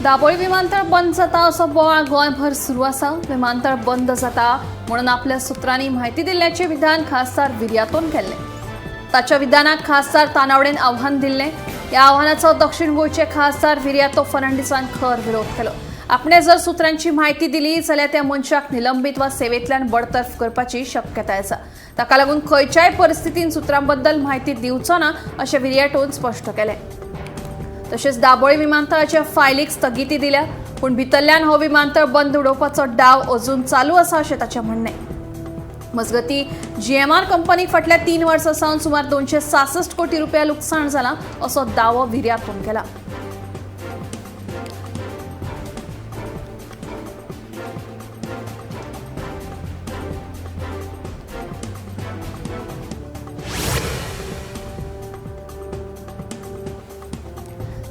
दाबोळी विमानतळ बंद जाता असो बोवाळ गोंयभर सुरू आसा। विमानतळ बंद जाता म्हणून आपल्या सुत्रांनी माहिती दिल्ल्याचे विधान खासदार विर्यातोन केले। ताच्या विधानाक खासदार तानावडेन आव्हान दिल्ले। या आव्हानाचो दक्षिण गोंयचे खासदार विर्यातो फर्नांडिसान खर विरोध केलो। आपणे जर सुत्रांची माहिती दिली जाल्यार त्या मनशाक निलंबित वा सेवेंतल्यान बडतर्फ करपाची शक्यताय आसा। ताका लागून खंयच्याय परिस्थितीन सुत्रांबद्दल माहिती दिवचो ना अशें विर्याटोन स्पश्ट केलें। तशेंच दाबोळी विमानतळाच्या फायलीक स्थगिती दिल्या, पूण भितरल्यान हो विमानतळ बंद उडोवपाचो डाव अजून चालू आसा अशें ताचें म्हणणें। मजगतीं GMR कंपनीक फाटल्या 3 वर्सां सावन सुमार 266 कोटी रुपया लुकसाण जालां असो दावो विर्यातोन केला।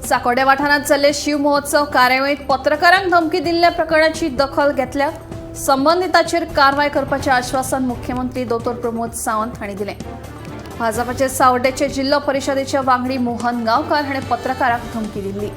साकोड्या वाठारांत जाल्ले शिव महोत्सव कार्यावळीत पत्रकारांक धमकी दिल्ल्या प्रकरणाची दखल घेतल्या। संबंधितांचेर कारवाय करपाचें आश्वासन मुख्यमंत्री दोतोर प्रमोद सावंत हांणी दिलें। भाजपाचे सावड्डेचे जिल्लो परिशदेचे वांगडी मोहन गांवकार हाणें पत्रकारांक धमकी दिल्ली।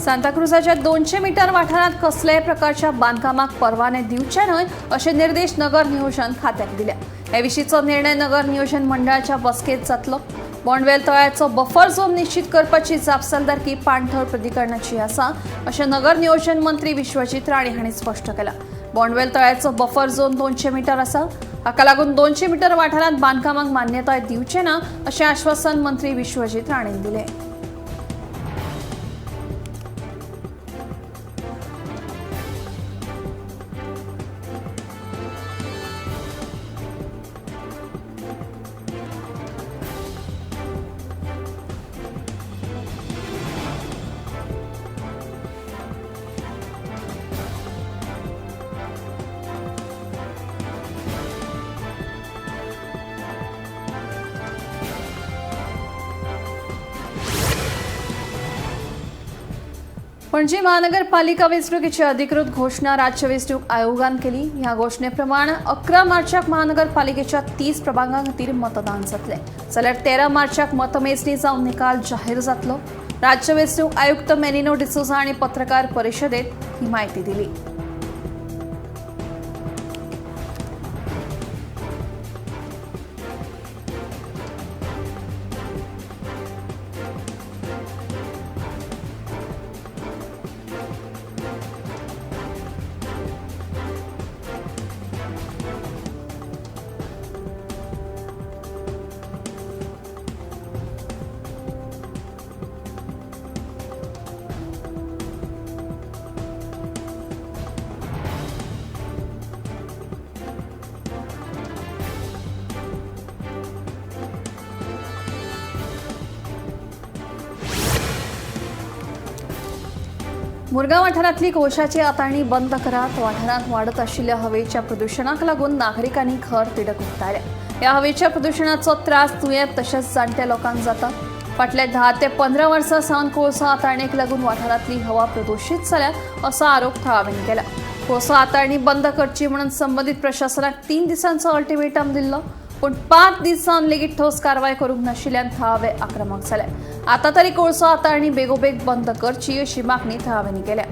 सांताक्रुजाच्या 200 मीटर वाठारांत कसल्याय प्रकारच्या बांदकामाक परवाने दिवचे न्हय अशे निर्देश नगर नियोजन खात्याक दिल्या। हे विशींचो निर्णय नगर नियोजन मंडळाच्या बसकेंत जातलो। बोंडवेल तळ्याचो बफर झोन निश्चित करपाची जापसालदारकी पाणथळ प्राधिकरणाची आसा अशें नगर नियोजन मंत्री विश्वजीत राणे हांणी स्पश्ट केलां। बोंडवेल तळ्याचो बफर झोन 200 मीटर आसा। हाका लागून 200 मीटर वाठारांत बांदकामाक मान्यताय दिवचे ना अशें आश्वासन मंत्री विश्वजीत राणेन दिलें। पणजी महानगरपालिका वेंचणुकेची अधिकृत घोषणा राज्य वेंचणूक आयोगान केली। ह्या घोषणेप्रमाण 11 मार्चाक महानगरपालिकेच्या 30 प्रभागां खातीर मतदान जातलें, जाल्यार 13 मार्चाक मतमेजणी जावन निकाल जाहीर जातलो। राज्य वेंचणूक आयुक्त मेनिनो डिसोजा हांणी पत्रकार परिशदेंत ही माहिती दिली। मुरगांव वाठारांतली कोळशाची आताणी बंद करात। वाठारांत वाडत आशिल्ल्या हवेच्या प्रदूषणाक लागून नागरिकांनी खर तिडक उक्तायल्या। ह्या हवेच्या प्रदूषणाचो त्रास दुयेंत तशेंच जाणट्या लोकांक जाता। फाटल्या 10 ते 15 वर्सां सावन कोळसो आतारणेक लागून वाठारांतली हवा प्रदूषित जाल्या असो आरोप थळाव्यान केला। कोळसो आतारणी बंद करची म्हणून संबंधीत प्रशासनाक 3 दिसांचो अल्टिमेटम दिल्लो, पूण 5 दीस जावन लेगीत ठोस कारवाय करूंक नाशिल्ल्यान थळावे आक्रमक जाले। आता तरी कोळसो आतारणी बेगोबेग बंद करची अशी मागणी थळाव्यांनी केल्या।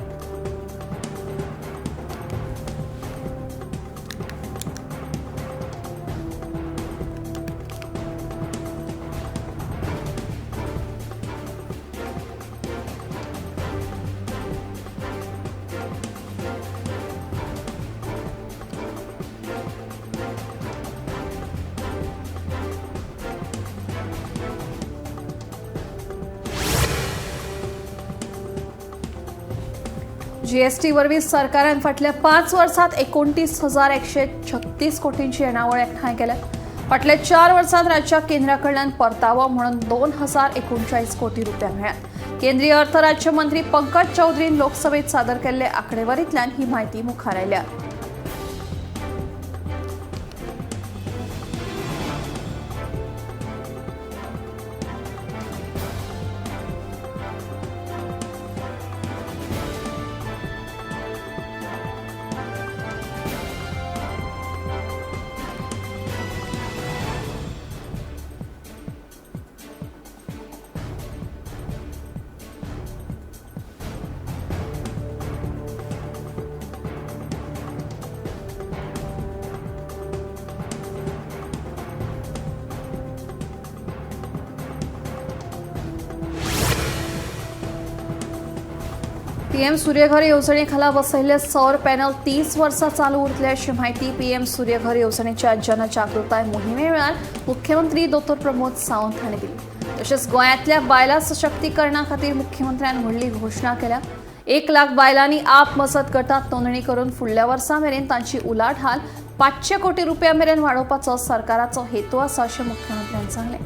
जीएसटी वरवीं सरकारान फाटल्या 5 वर्सांत 29,136 कोटींची येणावळ एकठांय केल्या. फाटल्या 4 वर्सांत राज्याक केंद्रा कडल्यान परतावो म्हणून 2,039 कोटी रुपया मेळ्ळ्यात. केंद्रीय अर्थ राज्य मंत्री पंकज चौधरीन लोकसभेत सादर केल्ले आंकडेवारींतल्यान ही म्हायती मुखार आयल्या. पीएम सूर्यघर येवजणेखाला बसयल्ले सौर पॅनल 30 वर्सां चालू उरतले अशी माहिती पीएम सूर्यघर येवजणेच्या जनजागृताय मोहिमे वेळार मुख्यमंत्री डॉ. प्रमोद सावंत हांणी दिली. तशेंच गोंयांतल्या बायलां सशक्तीकरणा खातीर मुख्यमंत्र्यान व्हडली घोशणा केल्या. 1 लाख बायलांनी आप मजत गटात नोंदणी करून फुडल्या वर्सा मेरेन तांची उलाढाल 500 कोटी रुपया मेरेन वाडोवपाचो सरकाराचो हेतू आसा अशें मुख्यमंत्र्यान सांगलें.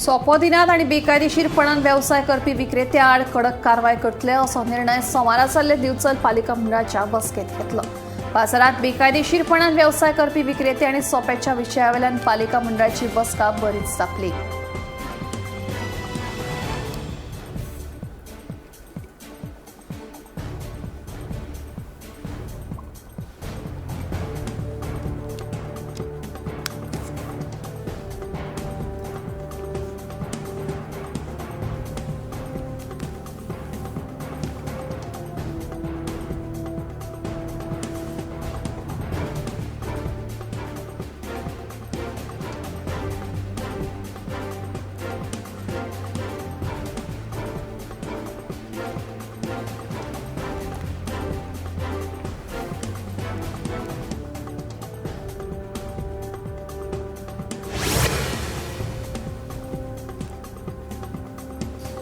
सोपो दिनात आनी बेकायदेशीरपणान वेवसाय करपी विक्रेत्यां आड कडक कारवाय करतले असो निर्णय सोमारा जाल्ले दिवचल पालिका मंडळाच्या बसकेंत घेतलो. बाजारात बेकायदेशीरपणान वेवसाय करपी विक्रेते आनी सोप्याच्या विशयावेल्यान पालिका मंडळाची बसका बरीच जापली.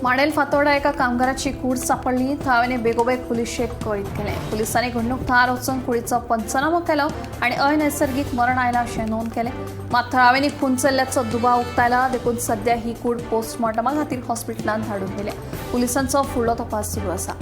माडेल फातोर्डा एका कामगाराची कूड सापडली. थळाव्याने बेगोबेग पुलिशेक कळीत केले. पुलिसांनी घडणूक थळार वचून कुडीचो पंचनामो केलो आणि अनैसर्गिक मरण आयला अशें नोंद केलें. मात थळाव्यांनी खून जाल्ल्याचो दुबाव उक्तायला. देखून सध्या ही कूड पोस्टमॉर्टमा खातीर हॉस्पिटलांत धाडून दिल्या. पुलिसांचो फुडलो तपास सुरू आसा.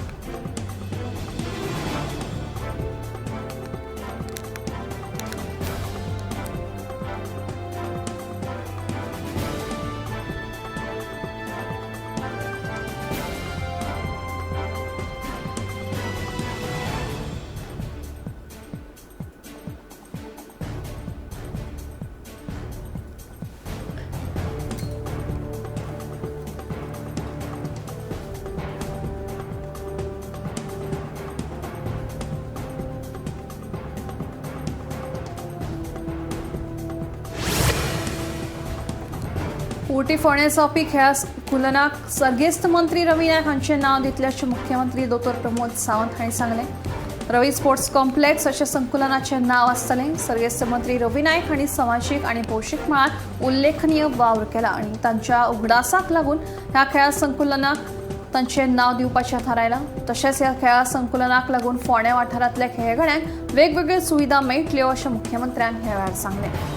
उटी फोंडें जावपी खेळा संकुलनाक सर्गेस्त मंत्री रवी नायक हांचें नांव दितले अशें मुख्यमंत्री डॉ. प्रमोद सावंत हांणी सांगलें. रवी स्पोर्ट्स कॉम्प्लेक्स अशें संकुलनाचें नांव आसतलें. सर्गेस्त मंत्री रवी नायक हांणी समाजीक आनी भौशीक मळार उल्लेखनीय वावर केला आनी तांच्या उगडासाक लागून ह्या खेळा संकुलनाक तांचें नांव दिवपाचें थारायलां. तशेंच ह्या खेळा संकुलनाक लागून फोंडें वाठारांतल्या खेळगड्यांक वेगवेगळ्यो सुविधा मेळटल्यो अशें मुख्यमंत्र्यान ह्या वेळार सांगलें.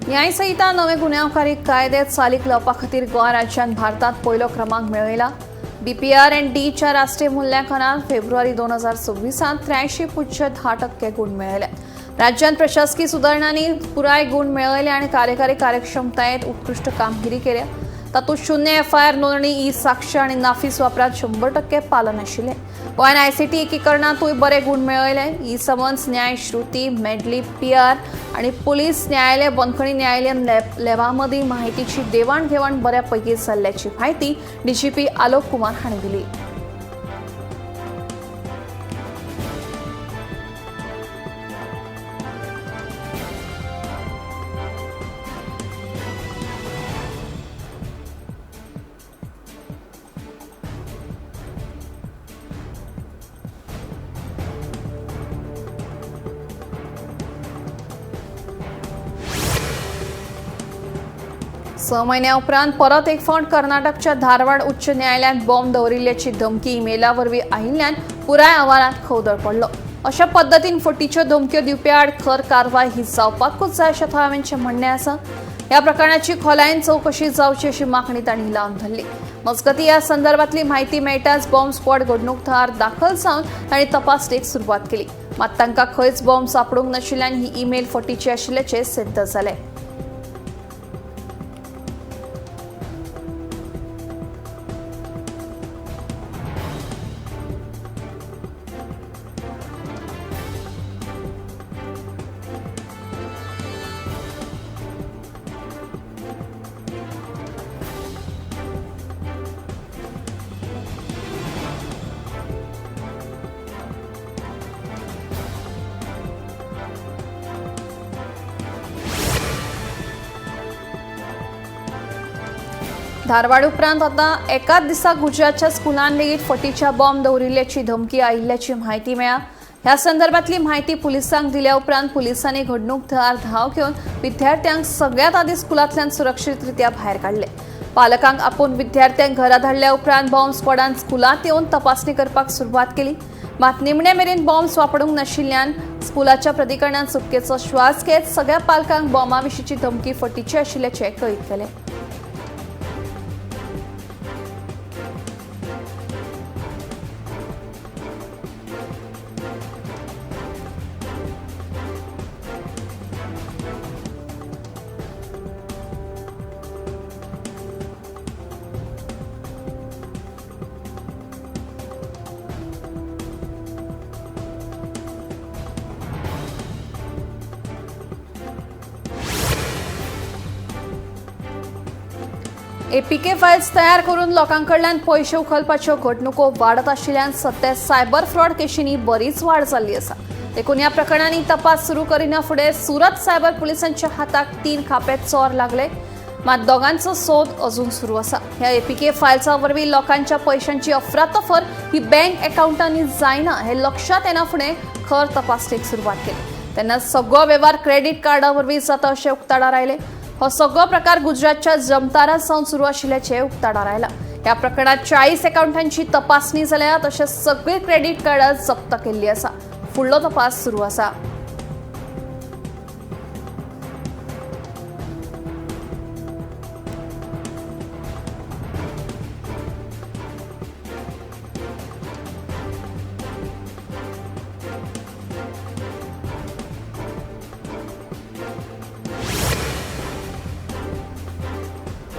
न्यायसंहिता नवे गुन्यांवकारी कायदे चालीक लावपा खातीर गोंय राज्यान भारतात पयलो क्रमांक मेळयला. BPR&Dच्या राष्ट्रीय मुल्यांकनात फेब्रुवारी 2026 83.10% गुण मेळयले. राज्यात प्रशासकीय सुदारणांनी पुराय गुण मेळयले आणि कार्यकारी कार्यक्षमतायेत उत्कृष्ट कामगिरी केल्या. तातूंत 0 FIR नोंदणी, ई-साक्ष आणि नाफीस वापरात 100% पालन आशिल्ले. गोंयान ICT एकीकरणातूय बरे गुण मेळयले. ई-समन्स, न्याय, श्रुती, मेडली, PR आणि पुलीस न्यायालय, बंदखणी न्यायालयीन लॅबांमदी माहितीची देवाण घेवाण बऱ्यापैकी चल्ल्याची म्हायती DGP आलोक कुमार हांणी दिली. स महिन्या उपरांत परत एक फावट कर्नाटकच्या धारवाड उच्च न्यायालयात बॉम्ब दवरिल्ल्याची धमकी ईमेला वरवीं आयिल्ल्यान पुराय अहवालात खवदळ पडलो. अशा पद्दतीन फटीच्यो धमक्यो दिवपे आड खर कारवाय ही जावपाकूच जाय अशें थळाव्यांचें म्हणणें आसा. ह्या प्रकरणाची खोलायेन चवकशी जावची अशी मागणी तांणी लावन धरली. मजगतीं ह्या संदर्भातली म्हायती मेळटाच बॉम्ब स्क्वॉड घडणूक थळार दाखल जावन तांणी तपासणेक सुरवात केली. मात तांकां खंयच बॉम्ब सापडूंक नाशिल्ल्यान ही ईमेल फटीची आशिल्ल्याचें सिद्ध जालें. धारवाड उपरांत आता एकाच दिसा गुजरातच्या स्कुलांत लेगीत फटीच्या बॉम्ब दवरिल्ल्याची धमकी आयिल्ल्याची म्हायती मेळ्ळा. ह्या संदर्भातली म्हायती पुलिसांक दिल्या उपरांत पुलिसांनी घडणूक थळार धांव घेवन विद्यार्थ्यांक सगळ्यात आदी स्कुलांतल्यान सुरक्षीतरित्या भायर काडले. पालकांक आपोवन विद्यार्थ्यांक घरा धाडल्या उपरांत बॉम्ब स्क्वॉडान स्कुलांत येवन तपासणी करपाक सुरवात केली. मात निमणे मेरेन बॉम्ब वापरूंक नाशिल्ल्यान स्कुलाच्या प्राधिकरणान सुटकेचो श्वास घेत सगळ्या पालकांक बॉम्बा विशींची धमकी फटीची आशिल्ल्याचें कळीत केलें. APK फायल्स तयार करून लोकांकडल्यान पैसे उखलपाच्यो घडणुको वाडत आशिल्ल्यान सध्या सायबर फ्रॉड केशींनी बरीच वाड जाल्ली आसा. देखून ह्या प्रकरणांनी तपास सुरू करिना फुडें सुरत सायबर पुलिसांच्या हाताक 3 खापे चोर लागले. मात दोगांचो सोद अजून सुरू आसा. ह्या APK फायल्सा वरवीं लोकांच्या पैशांची अफरातफर ही बँक अकाउंटांनी जायना हे लक्षात येना फुडें खर तपासणेक सुरवात केली. तेन्ना सगळो वेव्हार क्रेडीट कार्डा वरवीं जाता अशें उक्ताडार आयले. हो सगळो प्रकार गुजरातच्या जमतारा सावन सुरू आशिल्ल्याचें उक्ताडार आयला. ह्या प्रकरणात 40 अकाउंटांची तपासणी जाल्या तशेंच सगळी क्रेडीट कार्डां जप्त केल्ली आसा. फुडलो तपास सुरू आसा.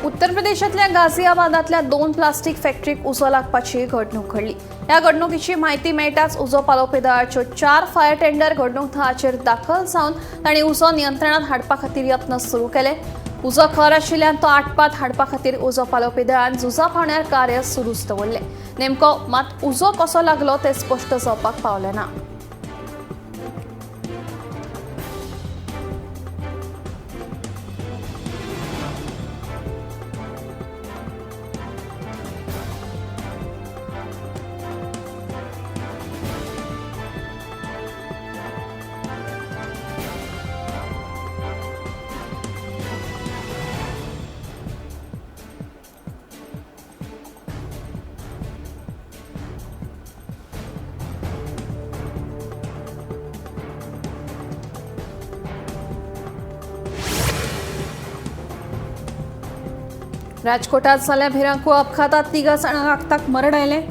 उत्तर प्रदेशातल्या गाझियाबादातल्या 2 प्लास्टिक फॅक्टरीक उजो लागपाची घडणूक घडली. ह्या घडणुकीची म्हायती मेळटाच उजो पालोवपी दळाच्यो 4 फायर टेंडर घडणूक थळाचेर दाखल जावन तांणी उजो नियंत्रणात हाडपा खातीर यत्न सुरू केले. उजो खर आशिल्ल्यान तो आटपात हाडपा खातीर उजो पालोवपी दळान झुजा पावण्यार कार्य सुरूच दवरलें. नेमको मात उजो कसो लागलो तें स्पश्ट जावपाक पावलें ना. राजकोटात जाल्ल्या भिरांकू अपघातात 3 जाणांक आगताक मरण आयलें.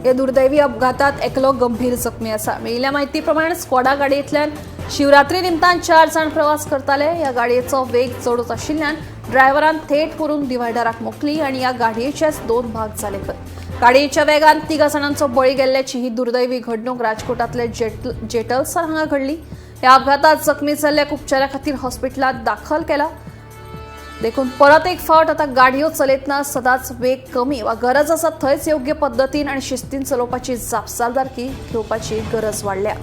ह्या दुर्दैवी अपघातात एकलो गंभीर जखमी आसा. मेळिल्ल्या म्हायती प्रमाण स्कॉडा गाडयेंतल्यान शिवरात्री निमतान 4 जाण प्रवास करताले. ह्या गाडयेचो वेग चडूच आशिल्ल्यान ड्रायव्हरान थेट व्हरून डिवायडराक मोखली आनी ह्या गाडयेचेच 2 भाग जाले खंय. गाडयेच्या वेगान 3 जाणांचो बळी गेल्ल्याची ही दुर्दैवी घडणूक राजकोटातले जेटलसर हांगा घडली. ह्या अपघातात जखमी जाल्ल्याक उपचारा खातीर हॉस्पिटलांत दाखल केला. देखून परत एक फावट आता गाडयो चलयतना सदांच वेग कमी वा गरज आसा थंयच योग्य पद्दतीन आनी शिस्तीन चलोवपाची जापसालदारकी घेवपाची गरज वाडल्या.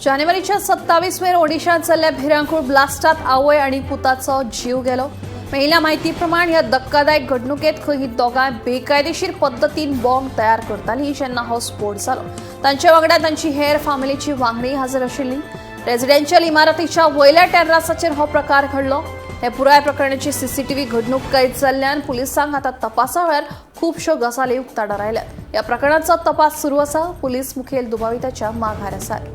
जानेवारीच्या 27 ओडिशात जाल्ल्या भिरांकूळ ब्लास्टात आवय आनी पुताचो जीव गेलो. मेळिल्ल्या म्हायती प्रमाण ह्या धक्कादायक घडणुकेंत खंय ही दोगांय बेकायदेशीर पद्दतीन बॉम्ब तयार करतालीं जेन्ना हो स्फोट जालो. तांचे वांगडा तांची हेर फामिलीची वांगडी हाजीर आशिल्लीं. रेजिडेन्शियल इमारतीच्या वयल्या टेर्रासाचेर हो प्रकार घडलो. हे पुराय प्रकरणाची सीसीटीव्ही घडणूक कैद जाल्ल्यान पुलिसांक आतां तपासा वेळार खुबश्यो गजाली उक्ताडार आयल्यात. ह्या प्रकरणाचो तपास सुरू आसा. पुलीस मुखेल दुबाविताच्या माघार आसात.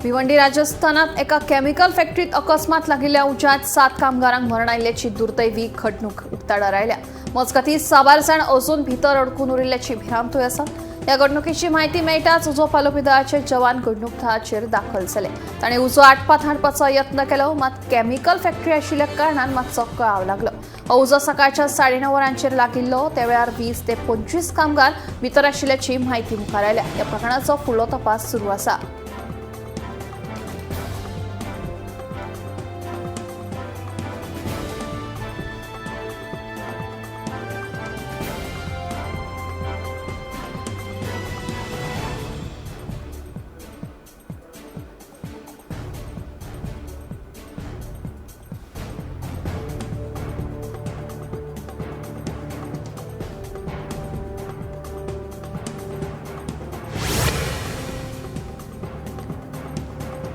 भिवंडी राजस्थानात एका केमिकल फॅक्टरीत अकस्मात लागिल्ल्या उज्यात 7 कामगारांक मरण आयिल्ल्याची दुर्दैवी घडणूक उक्ताडार आयल्या. मजगतीं 6 जाण अजून भितर अडकून उरिल्ल्याची भिरांतूय आसा. ह्या घडणुकेची म्हायती मेळटाच उजो पालोवपी दळाचे जवान घडणूक थळाचेर दाखल जाले. तांणी उजो आटपात हाडपाचो यत्न केलो, मात केमिकल फॅक्टरी आशिल्ल्या कारणान मातसो कळाव लागलो. हो उजो सकाळच्या 9:30 वरांचेर लागिल्लो. त्या वेळार 20 ते 25 कामगार भितर आशिल्ल्याची म्हायती मुखार आयल्या. ह्या प्रकरणाचो फुडलो तपास सुरू आसा.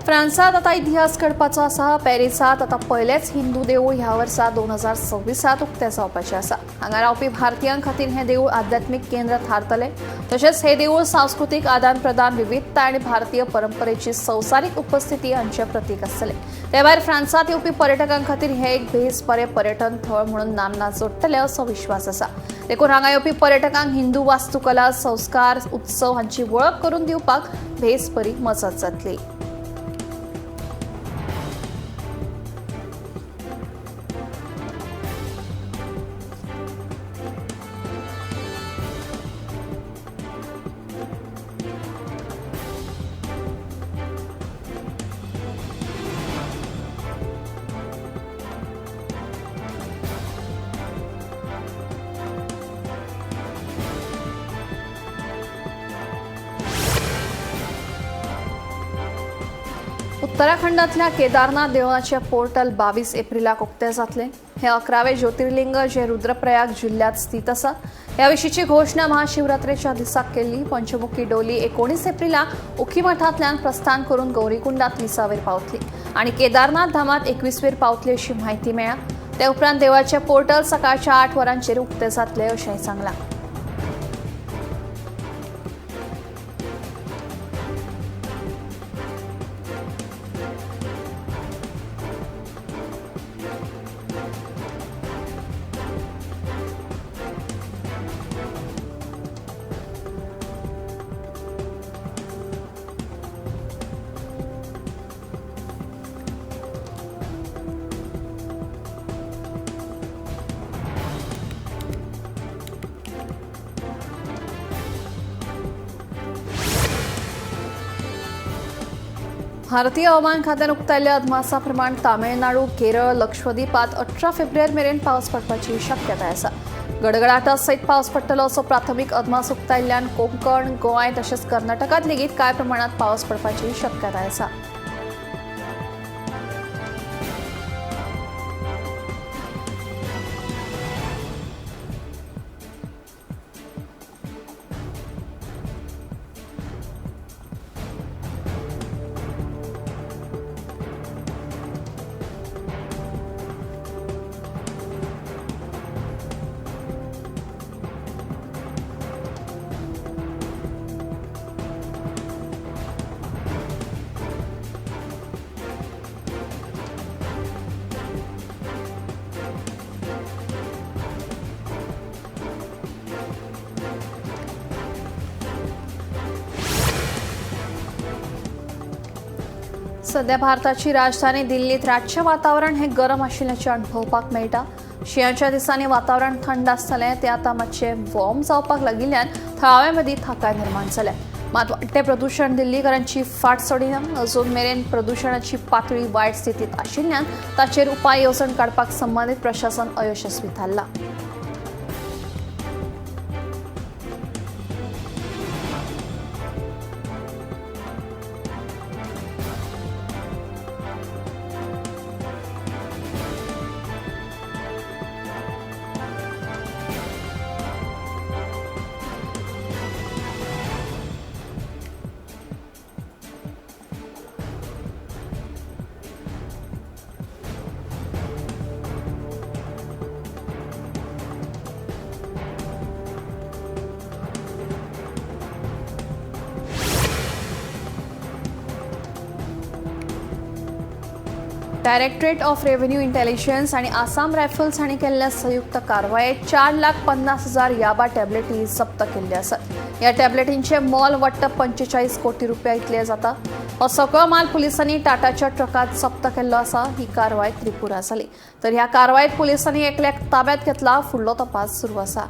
फ्रांसात आता इतिहास घडपाचो आसा. पॅरिसात आता पहिलेच हिंदू देवूळ ह्या वर्सा 2026 उक्तें जावपाचें आसा. हांगा रावपी भारतीयां खातीर हें देवूळ आध्यात्मीक केंद्र थारतलें. तशेंच हे देवूळ सांस्कृतीक आदान प्रदान, विविधता आनी भारतीय परंपरेची संवसारीक उपस्थिती हांचें प्रतीक आसतलें. ते भायर फ्रांसात येवपी पर्यटकां खातीर हें एक बेस बरें पर्यटन थळ म्हणून नामना जोडटलें असो विश्वास आसा. देखून हांगा येवपी पर्यटकांक हिंदू वास्तुकला, संस्कार, उत्सव हांची वळख करून दिवपाक बेस बरी मजत जातली. उत्तराखंडातल्या केदारनाथ देवळाचे पोर्टल 22 एप्रिलाक उक्तें जातलें. हे 11वें ज्योतिर्लिंग जे रुद्रप्रयाग जिल्ह्यात स्थित आसा. ह्या विशींची घोषणा महाशिवरात्रेच्या दिसाक केल्ली. पंचमुखी डोली 19 एप्रिलाक उखीमठांतल्यान प्रस्थान करून गौरीकुंडात 20वेर पावतली आनी केदारनाथ धामात 21वेर पावतली अशी म्हायती मेळ्ळ्या. ते उपरांत देवळाचे पोर्टल सकाळच्या 8 वरांचेर उक्तें जातलें अशेंय सांगलां. भारतीय हवामान खात्यान उक्तायल्ल्या अदमासा प्रमाण तामिळनाडू, केरळ, लक्षद्वीपात 18 फेब्रुवार मेरेन पावस पडपाची शक्यताय आसा. गडगडाटा सयत पावस पडटलो असो प्राथमीक अदमास उक्तायल्ल्यान कोंकण, गोंय तशेंच कर्नाटकात लेगीत कांय प्रमाणात पावस पडपाची शक्यताय आसा. सध्या भारताची राजधानी दिल्लीत रातचे वातावरण हे गरम आशिल्ल्याचे अणभवपाक मेळटा. शिंयाच्या दिसांनी वातावरण थंड आसतलें तें आतां मातशें वॉर्म जावपाक लागिल्ल्यान थळाव्यां मदीं थाकाय निर्माण जाल्या. मात वाडटें प्रदूशण दिल्लीकरांची फाट सोडिना. अजून मेरेन प्रदूशणाची पातळी वायट स्थितीत आशिल्ल्यान ताचेर उपाय येवजण काडपाक संबंदीत प्रशासन अयशस्वी थारला. डायरेक्टरेट ऑफ रेव्हेन्यू इंटेलिजन्स आणि आसाम रायफल्स हांणी केल्ल्या संयुक्त कारवायेत 4,50,000 याबा टॅबलेटी जप्त केल्ले आसात. ह्या टॅबलेटींचे मोल वट्ट 45 कोटी रुपया इतले जाता. हो सगळो माल पुलिसांनी टाटाच्या ट्रकात जप्त केल्लो आसा. ही कारवाय त्रिपुरा जाली. तर ह्या कारवायेत पुलिसांनी एकल्याक ताब्यात घेतला. फुडलो तपास सुरू आसा.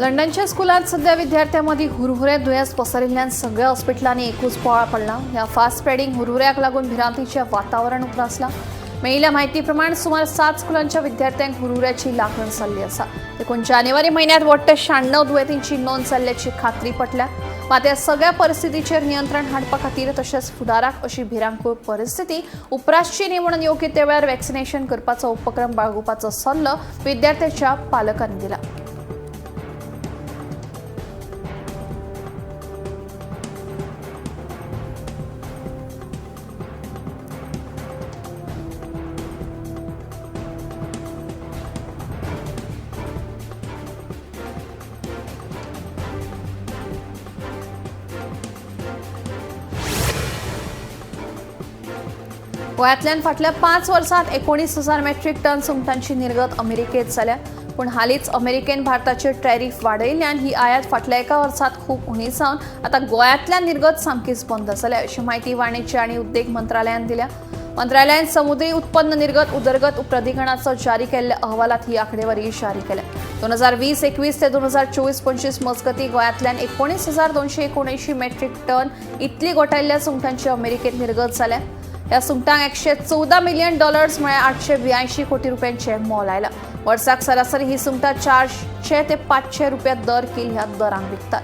लंडनच्या स्कुलांत सध्या विद्यार्थ्यांमध्ये हुरहुरे दुयेंस पसरिल्ल्यान सगळ्या हॉस्पिटलांनी एकूच बोवाळ पडला. ह्या फास्ट स्प्रेडिंग हुरहुऱ्याक लागून भिरांतीचें वातावरण उप्रासलां. मेळिल्ल्या म्हायती प्रमाण सुमार 7 स्कुलांच्या विद्यार्थ्यांक हुरहुऱ्याची लागण जाल्ली आसा. देखून जानेवारी म्हयन्यांत वट्ट 96 दुयेंतींची नोंद जाल्ल्याची खात्री पटल्या. मात ह्या सगळ्या परिस्थितीचेर नियंत्रण हाडपा खातीर तशेंच फुडाराक अशी भिरांकूळ परिस्थिती उप्रासची न्ही म्हणून योग्य ते वेळार वॅक्सिनेशन करपाचो उपक्रम बाळगुपाचो सल्लो विद्यार्थ्यांच्या पालकांनी दिला. गोंयांतल्यान फाटल्या 5 वर्सांत 19,000 मेट्रीक टन सुंगटांची निर्गत अमेरिकेत जाल्या. पूण हालींच अमेरिकेन भारताचेर टॅरिफ वाडयिल्ल्यान ही आयात फाटल्या 1 वर्सांत खूब उणी जावन आतां गोंयांतल्यान निर्गत सामकीच बंद जाल्या अशी माहिती वाणिज्य आनी उद्देग मंत्रालयान दिल्या. मंत्रालयान समुद्री उत्पन्न निर्गत उदरगत प्राधिकरणाचो जारी केल्ल्या अहवालात ही आंकडेवारी जारी केल्या. 2020-21 ते 2024-25 मजगती गोंयांतल्यान 19,279 मेट्रीक टन इतली गोठायल्ल्या सुंगटांची अमेरिकेत निर्गत जाल्या. ह्या सुंगटांक $114 मिलियन म्हळ्यार 882 कोटी रुपयांचे मोल आयला. वर्साक सरासरी ही सुंगटां 400 ते 500 रुपया दर किल ह्या दरांक विकतात.